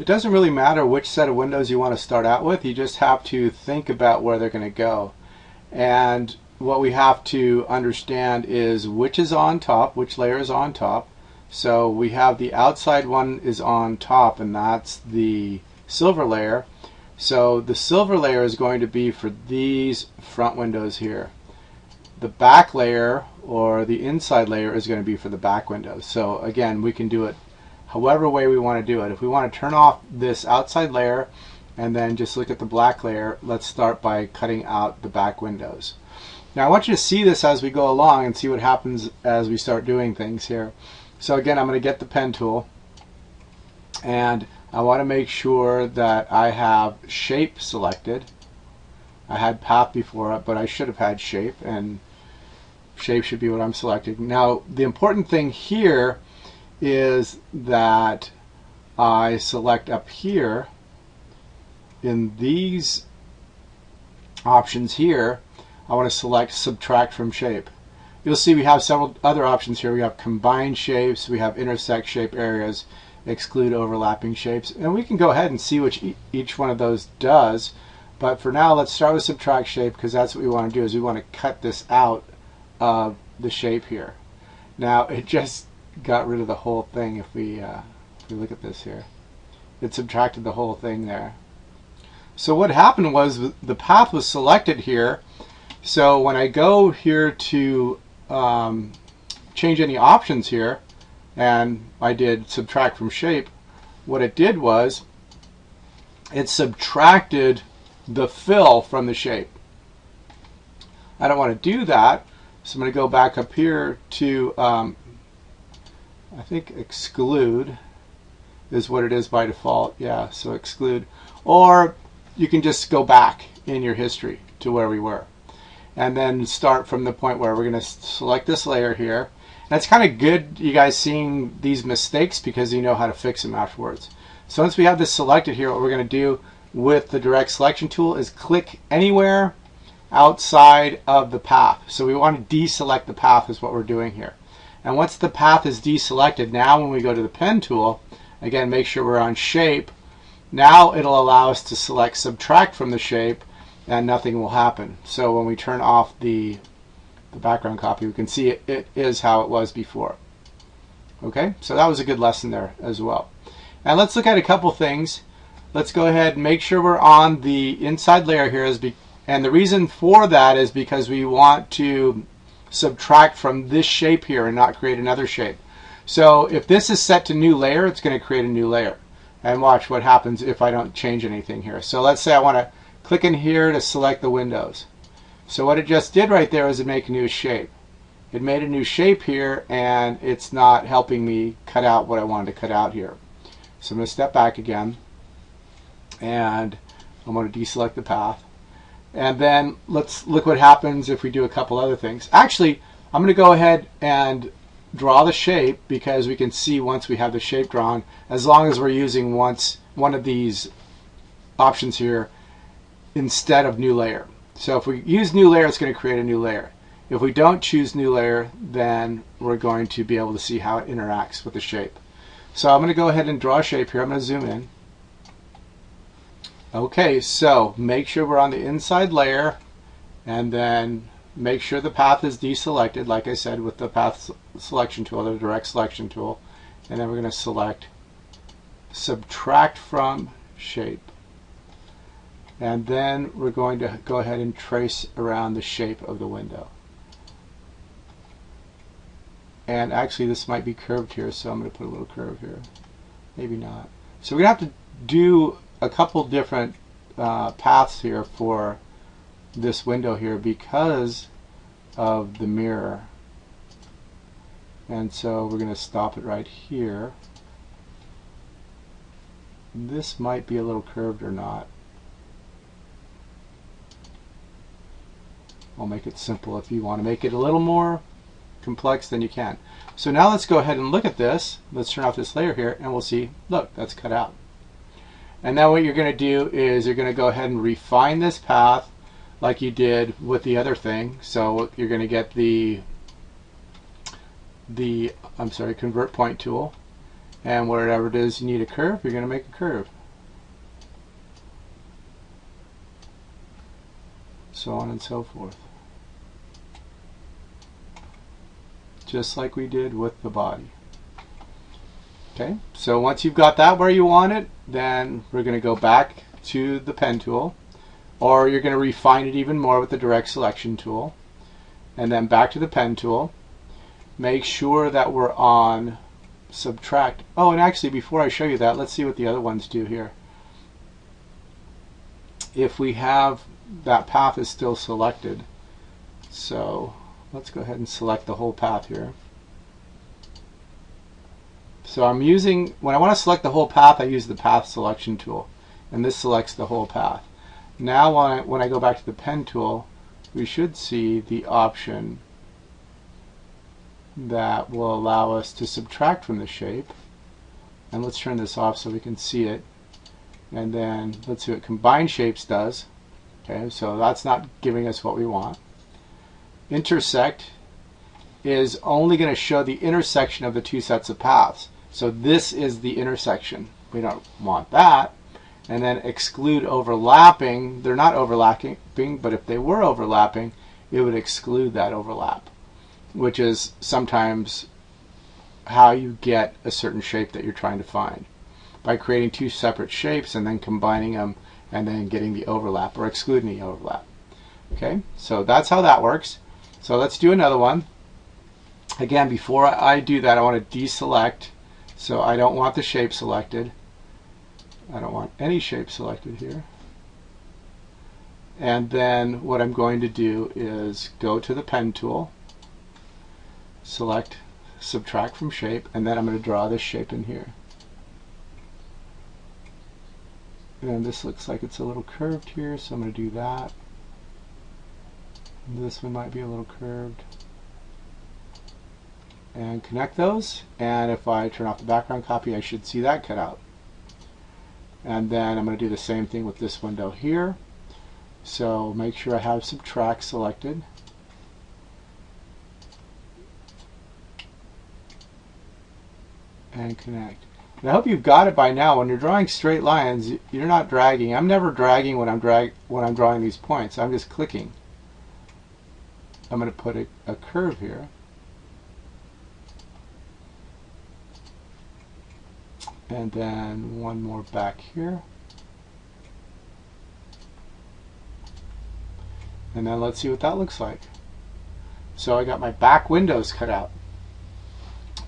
it doesn't really matter which set of windows you want to start out with. You just have to think about where they're going to go. And what we have to understand is which is on top, which layer is on top. So we have the outside one is on top, and that's the silver layer. So the silver layer is going to be for these front windows here. The back layer, or the inside layer, is going to be for the back windows. So again, we can do it however way we want to do it. If we want to turn off this outside layer and then just look at the black layer, let's start by cutting out the back windows. Now I want you to see this as we go along and see what happens as we start doing things here. So again, I'm going to get the pen tool, and I want to make sure that I have shape selected. I had path before, but I should have had shape, and shape should be what I'm selecting. Now the important thing here is that I select up here in these options here, I want to select subtract from shape. You'll see we have several other options here. We have combine shapes, we have intersect shape areas, exclude overlapping shapes, and we can go ahead and see which each one of those does. But for now, let's start with subtract shape, because that's what we want to do, is we want to cut this out of the shape here. Now it just got rid of the whole thing. If we look at this here, it subtracted the whole thing there. So what happened was the path was selected here. So when I go here to change any options here, and I did subtract from shape, what it did was it subtracted the fill from the shape. I don't want to do that, so I'm going to go back up here to I think exclude is what it is by default. Yeah, so exclude. Or you can just go back in your history to where we were, and then start from the point where we're going to select this layer here. And it's kind of good, you guys, seeing these mistakes, because you know how to fix them afterwards. So once we have this selected here, what we're going to do with the direct selection tool is click anywhere outside of the path. So we want to deselect the path is what we're doing here. And once the path is deselected, now when we go to the pen tool, again, make sure we're on shape. Now it'll allow us to select subtract from the shape, and nothing will happen. So when we turn off the background copy, we can see it is how it was before. Okay, so that was a good lesson there as well. And let's look at a couple things. Let's go ahead and make sure we're on the inside layer here, and the reason for that is because we want to subtract from this shape here and not create another shape. So if this is set to new layer, it's going to create a new layer. And watch what happens if I don't change anything here. So let's say I want to click in here to select the windows. So what it just did right there is it make a new shape. It made a new shape here, and it's not helping me cut out what I wanted to cut out here. So I'm going to step back again, and I'm going to deselect the path. And then let's look what happens if we do a couple other things. Actually, I'm going to go ahead and draw the shape, because we can see once we have the shape drawn, as long as we're using one of these options here instead of new layer. So if we use new layer, it's going to create a new layer. If we don't choose new layer, then we're going to be able to see how it interacts with the shape. So I'm going to go ahead and draw a shape here. I'm going to zoom in. Okay, so make sure we're on the inside layer, and then make sure the path is deselected, like I said, with the path selection tool, the direct selection tool. And then we're going to select subtract from shape. And then we're going to go ahead and trace around the shape of the window. And actually this might be curved here, so I'm going to put a little curve here. Maybe not. So we're going to have to do a couple different paths here for this window here because of the mirror. And so we're going to stop it right here. This might be a little curved or not. I'll make it simple. If you want to make it a little more complex, then you can. So now let's go ahead and look at this. Let's turn off this layer here, and we'll see, look, that's cut out. And now what you're going to do is you're going to go ahead and refine this path like you did with the other thing. So you're going to get the convert point tool, And wherever it is you need a curve, you're going to make a curve. So on and so forth. Just like we did with the body. Okay, so once you've got that where you want it, then we're going to go back to the pen tool, or you're going to refine it even more with the direct selection tool, and then back to the pen tool. Make sure that we're on subtract. Oh, and actually before I show you that, let's see what the other ones do here. If we have that path is still selected, so let's go ahead and select the whole path here. So I'm using, when I want to select the whole path, I use the path selection tool, and this selects the whole path. Now when I go back to the pen tool, we should see the option that will allow us to subtract from the shape. And let's turn this off so we can see it. And then let's see what combine shapes does. Okay, so that's not giving us what we want. Intersect is only going to show the intersection of the two sets of paths. So this is the intersection. We don't want that. And then exclude overlapping. They're not overlapping, but if they were overlapping, it would exclude that overlap, which is sometimes how you get a certain shape that you're trying to find, by creating two separate shapes and then combining them and then getting the overlap or excluding the overlap. Okay, so that's how that works. So let's do another one. Again, before I do that, I want to deselect. So I don't want the shape selected. I don't want any shape selected here. And then what I'm going to do is go to the pen tool, select subtract from shape, and then I'm going to draw this shape in here. And this looks like it's a little curved here, so I'm going to do that. This one might be a little curved. And connect those, and if I turn off the background copy, I should see that cut out. And then I'm going to do the same thing with this window here. So make sure I have subtract selected. And connect. And I hope you've got it by now. When you're drawing straight lines, you're not dragging. I'm never dragging when I'm drawing these points. I'm just clicking. I'm going to put a curve here. And then one more back here. And then let's see what that looks like. So I got my back windows cut out.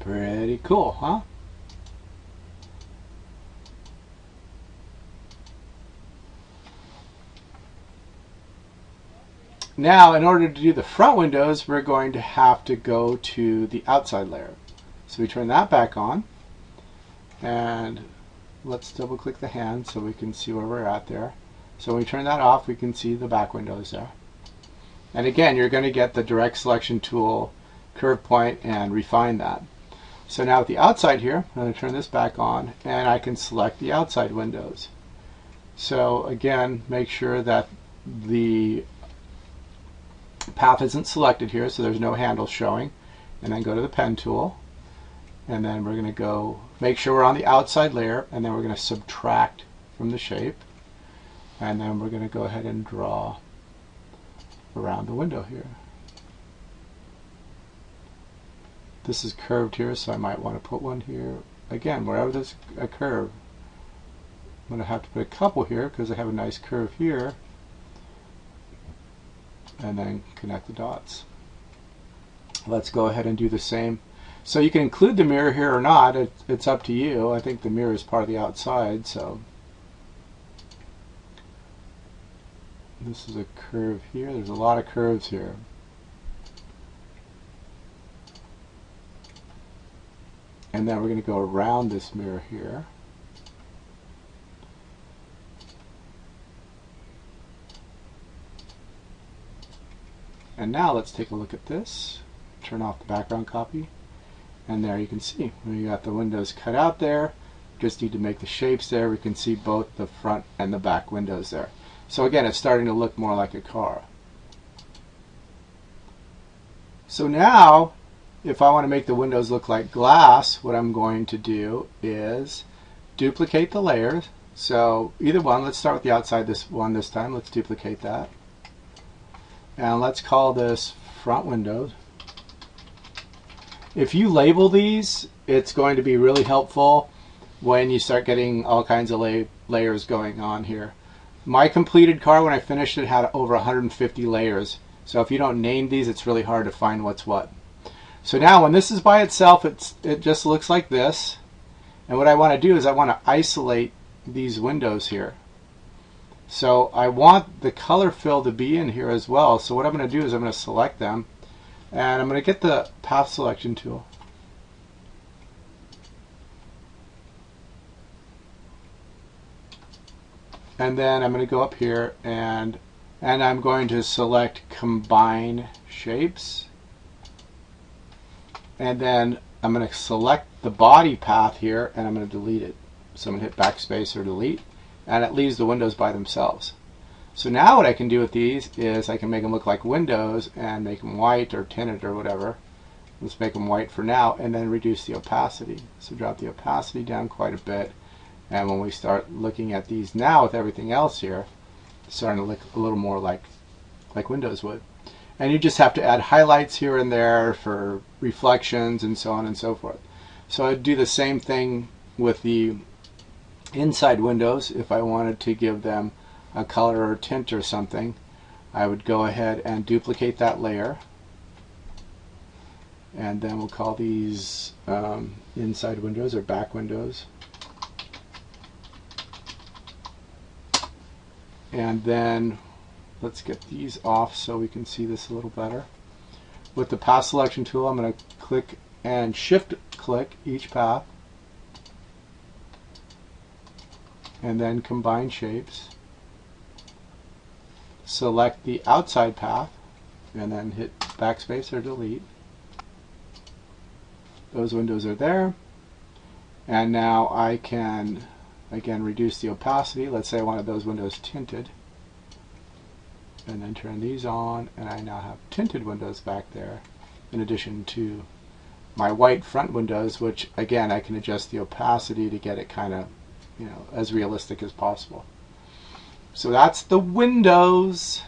Pretty cool, huh? Now, in order to do the front windows, we're going to have to go to the outside layer. So we turn that back on. And let's double click the hand so we can see where we're at there. So when we turn that off, we can see the back windows there. And again, you're going to get the direct selection tool, curve point, and refine that. So now with the outside here, I'm going to turn this back on, and I can select the outside windows. So again, make sure that the path isn't selected here, so there's no handle showing. And then go to the pen tool. And then we're going to go make sure we're on the outside layer, and then we're going to subtract from the shape, and then we're going to go ahead and draw around the window here. This is curved here, so I might want to put one here. Again, wherever there's a curve, I'm going to have to put a couple here because I have a nice curve here, and then connect the dots. Let's go ahead and do the same. So you can include the mirror here or not. It's up to you. I think the mirror is part of the outside. So this is a curve here. There's a lot of curves here. And then we're going to go around this mirror here. And now let's take a look at this. Turn off the background copy. And there you can see, we got the windows cut out there. Just need to make the shapes there. We can see both the front and the back windows there. So again, it's starting to look more like a car. So now if I want to make the windows look like glass, what I'm going to do is duplicate the layers. So either one, let's start with the outside this one this time. Let's duplicate that. And let's call this front windows. If you label these, it's going to be really helpful when you start getting all kinds of layers going on here. My completed car, when I finished it, had over 150 layers. So if you don't name these, it's really hard to find what's what. So now when this is by itself, it just looks like this. And what I want to do is I want to isolate these windows here. So I want the color fill to be in here as well. So what I'm going to do is I'm going to select them. And I'm going to get the path selection tool. And then I'm going to go up here and I'm going to select Combine Shapes. And then I'm going to select the body path here and I'm going to delete it. So I'm going to hit backspace or delete, and it leaves the windows by themselves. So now what I can do with these is I can make them look like windows and make them white or tinted or whatever. Let's make them white for now and then reduce the opacity. So drop the opacity down quite a bit. And when we start looking at these now with everything else here, it's starting to look a little more like windows would. And you just have to add highlights here and there for reflections and so on and so forth. So I'd do the same thing with the inside windows. If I wanted to give them a color or tint or something, I would go ahead and duplicate that layer. And then we'll call these inside windows or back windows. And then let's get these off so we can see this a little better. With the path selection tool, I'm going to click and shift click each path. And then combine shapes. Select the outside path and then hit backspace or delete. Those windows are there. And now I can again reduce the opacity. Let's say I wanted those windows tinted. And then turn these on, and I now have tinted windows back there in addition to my white front windows, which again I can adjust the opacity to get it kind of, you know, as realistic as possible. So that's the windows.